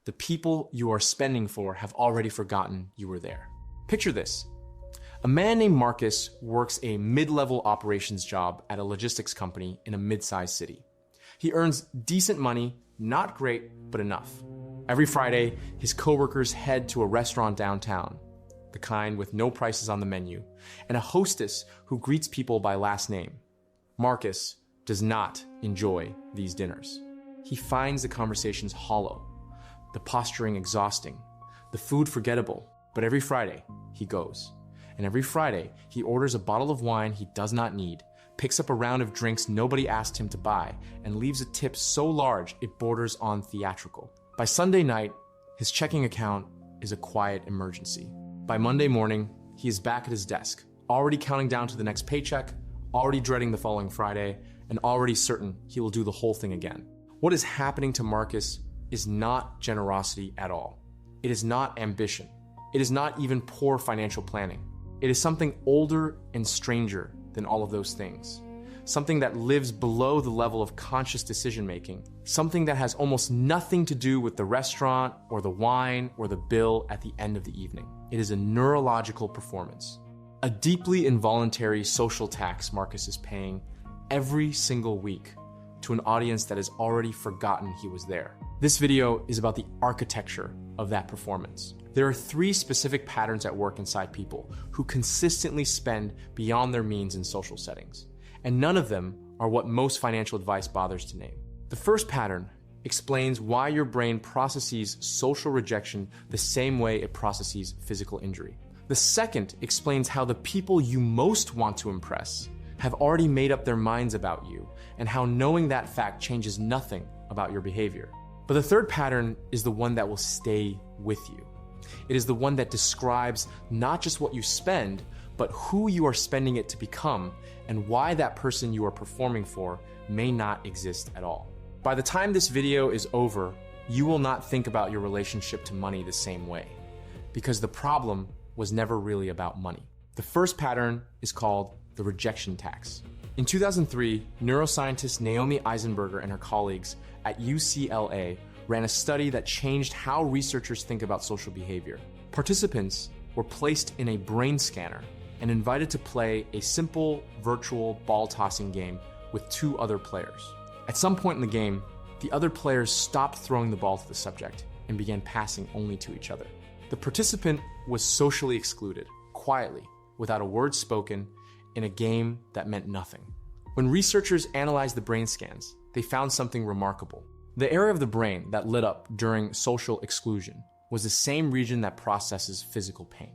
The people you are spending for have already forgotten you were there. Picture this. A man named Marcus works a mid-level operations job at a logistics company in a mid-sized city. He earns decent money, not great, but enough. Every Friday, his coworkers head to a restaurant downtown, the kind with no prices on the menu, and a hostess who greets people by last name. Marcus does not enjoy these dinners. He finds the conversations hollow, the posturing exhausting, the food forgettable, but every Friday, he goes. And every Friday, he orders a bottle of wine he does not need, picks up a round of drinks nobody asked him to buy, and leaves a tip so large it borders on theatrical. By Sunday night, his checking account is a quiet emergency. By Monday morning, he is back at his desk, already counting down to the next paycheck, already dreading the following Friday, and already certain he will do the whole thing again. What is happening to Marcus is not generosity at all. It is not ambition. It is not even poor financial planning. It is something older and stranger than all of those things. Something that lives below the level of conscious decision-making. Something that has almost nothing to do with the restaurant or the wine or the bill at the end of the evening. It is a neurological performance. A deeply involuntary social tax Marcus is paying every single week to an audience that has already forgotten he was there. This video is about the architecture of that performance. There are 3 specific patterns at work inside people who consistently spend beyond their means in social settings, and none of them are what most financial advice bothers to name. The first pattern explains why your brain processes social rejection the same way it processes physical injury. The second explains how the people you most want to impress have already made up their minds about you, and how knowing that fact changes nothing about your behavior. But the third pattern is the one that will stay with you. It is the one that describes not just what you spend, but who you are spending it to become, and why that person you are performing for may not exist at all. By the time this video is over, you will not think about your relationship to money the same way, because the problem was never really about money. The first pattern is called the rejection tax. In 2003, neuroscientist Naomi Eisenberger and her colleagues at UCLA ran a study that changed how researchers think about social behavior. Participants were placed in a brain scanner and invited to play a simple virtual ball tossing game with 2 other players. At some point in the game, the other players stopped throwing the ball to the subject and began passing only to each other. The participant was socially excluded, quietly, without a word spoken, in a game that meant nothing. When researchers analyzed the brain scans, they found something remarkable. The area of the brain that lit up during social exclusion was the same region that processes physical pain.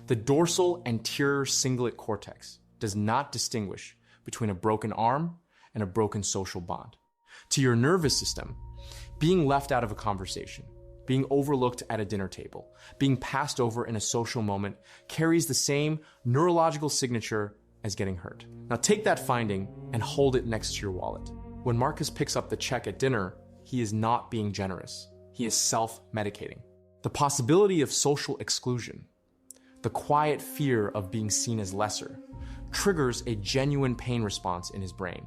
The dorsal anterior cingulate cortex does not distinguish between a broken arm and a broken social bond. To your nervous system, being left out of a conversation, being overlooked at a dinner table, being passed over in a social moment carries the same neurological signature as getting hurt. Now take that finding and hold it next to your wallet. When Marcus picks up the check at dinner, he is not being generous. He is self-medicating. The possibility of social exclusion, the quiet fear of being seen as lesser, triggers a genuine pain response in his brain.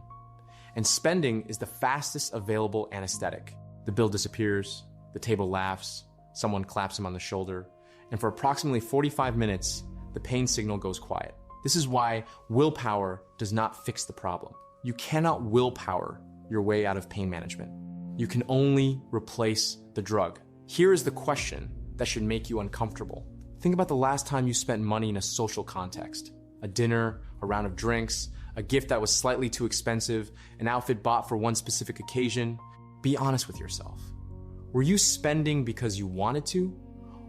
And spending is the fastest available anesthetic. The bill disappears, the table laughs, someone claps him on the shoulder, and for approximately 45 minutes, the pain signal goes quiet. This is why willpower does not fix the problem. You cannot willpower your way out of pain management. You can only replace the drug. Here is the question that should make you uncomfortable. Think about the last time you spent money in a social context. A dinner, a round of drinks, a gift that was slightly too expensive, an outfit bought for one specific occasion. Be honest with yourself. Were you spending because you wanted to?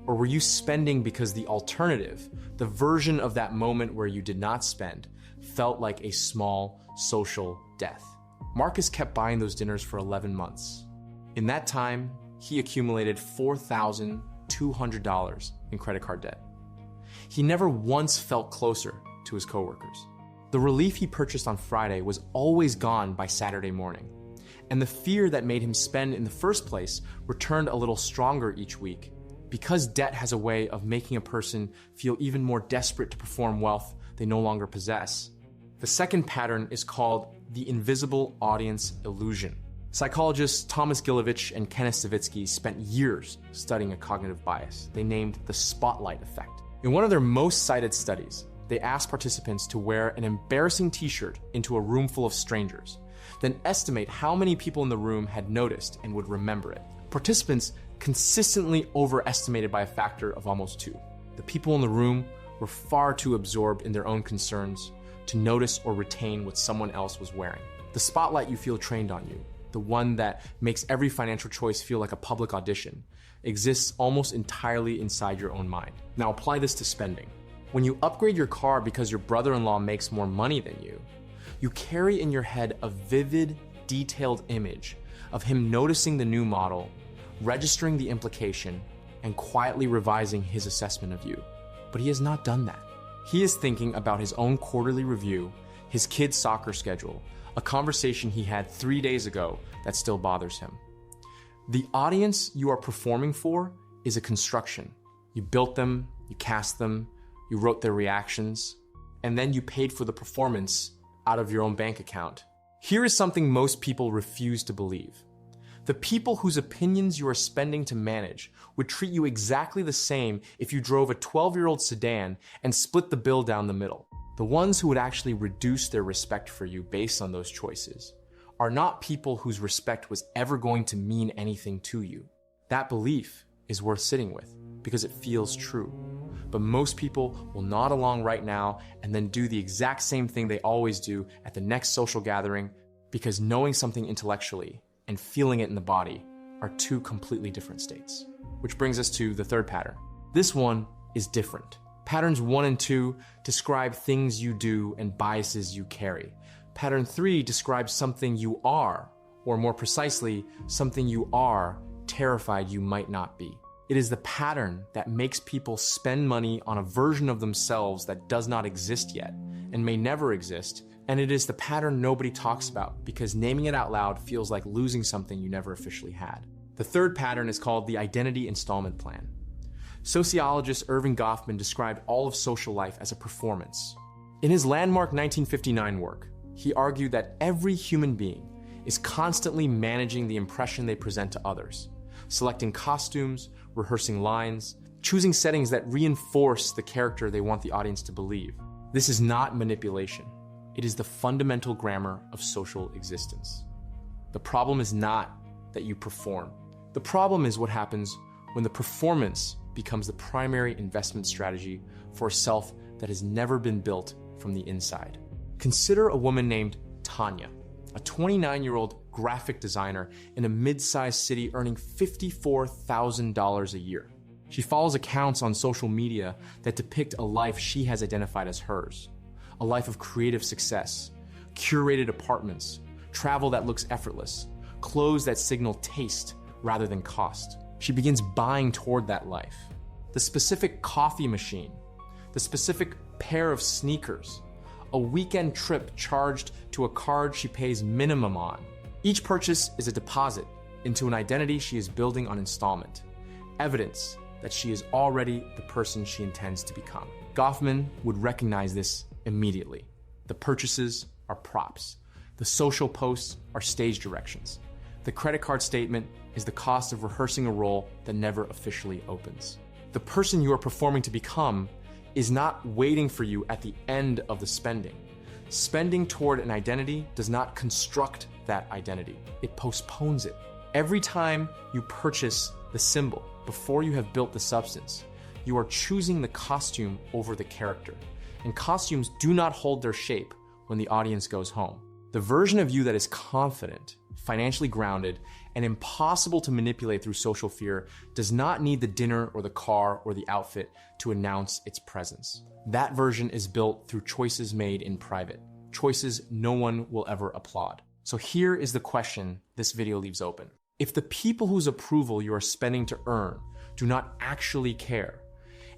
Or were you spending because the alternative, the version of that moment where you did not spend, felt like a small social death? Marcus kept buying those dinners for 11 months. In that time, he accumulated $4,200 in credit card debt. He never once felt closer to his coworkers. The relief he purchased on Friday was always gone by Saturday morning. And the fear that made him spend in the first place returned a little stronger each week. Because debt has a way of making a person feel even more desperate to perform wealth they no longer possess. The second pattern is called the invisible audience illusion. Psychologists Thomas Gilovich and Kenneth Savitsky spent years studying a cognitive bias they named the spotlight effect. In one of their most cited studies, they asked participants to wear an embarrassing t-shirt into a room full of strangers, then estimate how many people in the room had noticed and would remember it. Participants consistently overestimated by a factor of almost 2. The people in the room were far too absorbed in their own concerns to notice or retain what someone else was wearing. The spotlight you feel trained on you, the one that makes every financial choice feel like a public audition, exists almost entirely inside your own mind. Now apply this to spending. When you upgrade your car because your brother-in-law makes more money than you, you carry in your head a vivid, detailed image of him noticing the new model, registering the implication, and quietly revising his assessment of you. But he has not done that. He is thinking about his own quarterly review, his kid's soccer schedule, a conversation he had 3 days ago that still bothers him. The audience you are performing for is a construction. You built them, you cast them, you wrote their reactions, and then you paid for the performance out of your own bank account. Here is something most people refuse to believe. The people whose opinions you are spending to manage would treat you exactly the same if you drove a 12-year-old sedan and split the bill down the middle. The ones who would actually reduce their respect for you based on those choices are not people whose respect was ever going to mean anything to you. That belief is worth sitting with because it feels true. But most people will nod along right now and then do the exact same thing they always do at the next social gathering because knowing something intellectually and feeling it in the body are two completely different states. Which brings us to the third pattern. This one is different. Patterns 1 and 2 describe things you do and biases you carry. Pattern 3 describes something you are, or more precisely, something you are terrified you might not be. It is the pattern that makes people spend money on a version of themselves that does not exist yet and may never exist. And it is the pattern nobody talks about because naming it out loud feels like losing something you never officially had. The third pattern is called the identity installment plan. Sociologist Irving Goffman described all of social life as a performance. In his landmark 1959 work, he argued that every human being is constantly managing the impression they present to others, selecting costumes, rehearsing lines, choosing settings that reinforce the character they want the audience to believe. This is not manipulation. It is the fundamental grammar of social existence. The problem is not that you perform. The problem is what happens when the performance becomes the primary investment strategy for a self that has never been built from the inside. Consider a woman named Tanya, a 29-year-old graphic designer in a mid-sized city earning $54,000 a year. She follows accounts on social media that depict a life she has identified as hers. A life of creative success, curated apartments, travel that looks effortless, clothes that signal taste rather than cost. She begins buying toward that life. The specific coffee machine, the specific pair of sneakers, a weekend trip charged to a card she pays minimum on. Each purchase is a deposit into an identity she is building on installment, evidence that she is already the person she intends to become. Goffman would recognize this immediately. The purchases are props. The social posts are stage directions. The credit card statement is the cost of rehearsing a role that never officially opens. The person you are performing to become is not waiting for you at the end of the spending. Spending toward an identity does not construct that identity. It postpones it. Every time you purchase the symbol before you have built the substance, you are choosing the costume over the character. And costumes do not hold their shape when the audience goes home. The version of you that is confident, financially grounded, and impossible to manipulate through social fear does not need the dinner or the car or the outfit to announce its presence. That version is built through choices made in private, choices no one will ever applaud. So here is the question this video leaves open. If the people whose approval you are spending to earn do not actually care,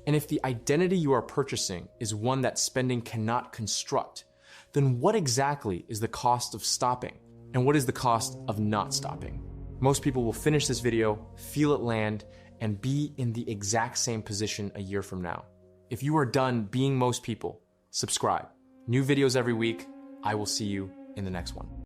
and if the identity you are purchasing is one that spending cannot construct, then what exactly is the cost of stopping? And what is the cost of not stopping? Most people will finish this video, feel it land, and be in the exact same position a year from now. If you are done being most people, subscribe. New videos every week. I will see you in the next one.